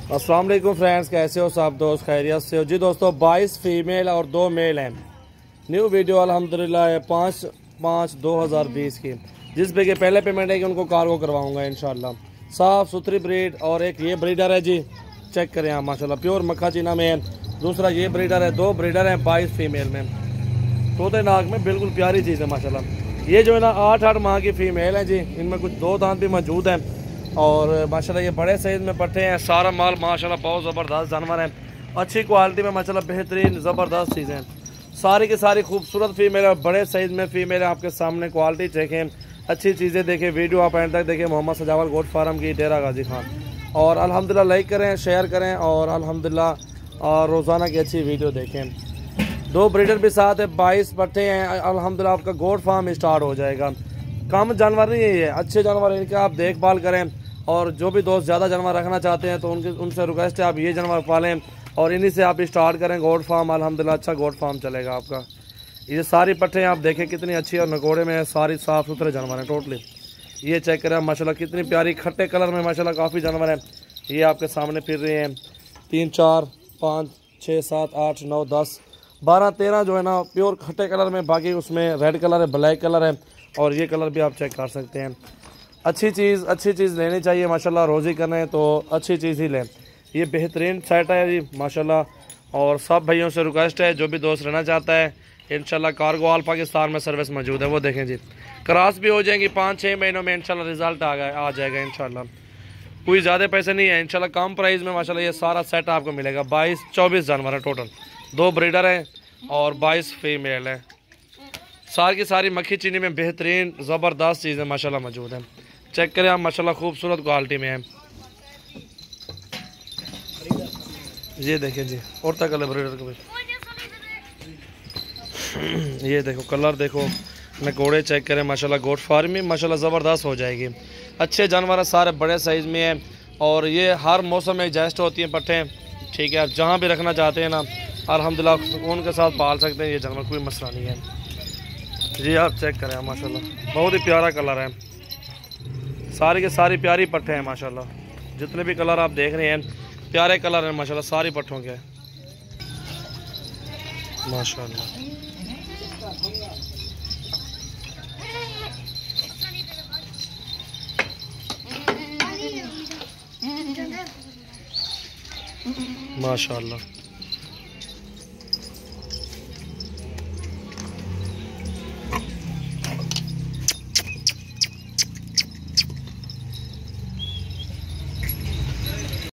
अस्सलाम वालेकुम फ्रेंड्स, कैसे हो सब दोस्त? खैरियत से हो जी दोस्तों। 22 फीमेल और 2 मेल हैं। न्यू वीडियो अल्हम्दुलिल्लाह 5/5/2020 की, जिस पे के पहले पेमेंट है कि उनको कार्गो करवाऊंगा इंशाल्लाह। साफ़ सुथरी ब्रीड। और एक ये ब्रीडर है जी, चेक करें आप माशाल्लाह, प्योर मक्खा चीना में है। दूसरा ये ब्रीडर है, 2 ब्रीडर हैं 22 फीमेल में, तोते नाक में, बिल्कुल प्यारी चीज़ है माशाल्लाह। ये जो है ना 8 माह की फ़ीमेल है जी, इनमें कुछ 2 दांत भी मौजूद हैं और माशाल्लाह ये बड़े साइज़ में पट्टे हैं। सारा माल माशाल्लाह बहुत ज़बरदस्त जानवर हैं, अच्छी क्वालिटी में माशाल्लाह, बेहतरीन ज़बरदस्त चीज़ें हैं। सारी की सारी खूबसूरत फीमेल है, बड़े साइज़ में फ़ीमेल है। आपके सामने क्वालिटी देखें, अच्छी चीज़ें देखें। वीडियो आप एंड तक देखें। मोहम्मद सजावल गोट फार्म की, डेरा गाजी खान। और अल्हम्दुलिल्लाह लाइक करें, शेयर करें और अल्हम्दुलिल्लाह रोज़ाना की अच्छी वीडियो देखें। 2 ब्रीडर भी साथ है, 22 पट्टे हैं। अल्हम्दुलिल्लाह आपका गोट फार्म स्टार्ट हो जाएगा। कम जानवर नहीं है ये, अच्छे जानवर हैं, इनके आप देखभाल करें। और जो भी दोस्त ज़्यादा जानवर रखना चाहते हैं तो उनसे रिक्वेस्ट है आप ये जानवर पालें और इन्हीं से आप स्टार्ट करें गोट फार्म। अल्हम्दुलिल्लाह अच्छा गोट फार्म चलेगा आपका। ये सारी पट्टे आप देखें कितनी अच्छी और नकोड़े में है, सारी साफ़ सुथरे जानवर हैं टोटली। ये चेक करें माशाल्लाह, कितनी प्यारी खट्टे कलर में माशाल्लाह काफ़ी जानवर हैं। ये आपके सामने फिर रहे हैं 3 4 5 6 7 8 9 10 12 13 जो है ना प्योर खट्टे कलर में। बाकी उसमें रेड कलर है, ब्लैक कलर है और ये कलर भी आप चेक कर सकते हैं। अच्छी चीज़ लेनी चाहिए माशाल्लाह। रोज़ी करना है तो अच्छी चीज़ ही लें। ये बेहतरीन सेट है जी माशाल्लाह। और सब भाइयों से रिक्वेस्ट है, जो भी दोस्त रहना चाहता है इंशाल्लाह कार्गो ऑल पाकिस्तान में सर्विस मौजूद है। वो देखें जी, क्रॉस भी हो जाएंगी 5-6 महीनों में इंशाल्लाह रिजल्ट आ जाएगा इंशाल्लाह। कोई ज़्यादा पैसे नहीं है इंशाल्लाह, कम प्राइस में माशाल्लाह ये सारा सेट आपको मिलेगा। 22-24 जानवर है टोटल, 2 ब्रीडर हैं और 22 फीमेल है। सारी की सारी मक्खी चीनी में बेहतरीन ज़बरदस्त चीज़ें माशाल्लाह मौजूद हैं। चेक करें आप माशाल्लाह, खूबसूरत क्वालिटी में है। ये देखें जी, और तक कलर ब्रीडर को ये देखो कलर देखो, नकोड़े चेक करें माशाल्लाह। गोट फार्मिंग माशाल्लाह ज़बरदस्त हो जाएगी। अच्छे जानवर सारे बड़े साइज़ में हैं और ये हर मौसम में एडजस्ट होती हैं पट्टे। ठीक है, आप जहाँ भी रखना चाहते हैं ना अल्हम्दुलिल्लाह सुकून के साथ पाल सकते हैं ये जानवर, कोई मसला नहीं है जी। आप चेक करें माशाल्लाह, बहुत ही प्यारा कलर है। सारी के सारी प्यारी पट्टे हैं माशाल्लाह। जितने भी कलर आप देख रहे हैं प्यारे कलर हैं माशाल्लाह, सारी पट्टों के माशाल्लाह। माशाल्लाह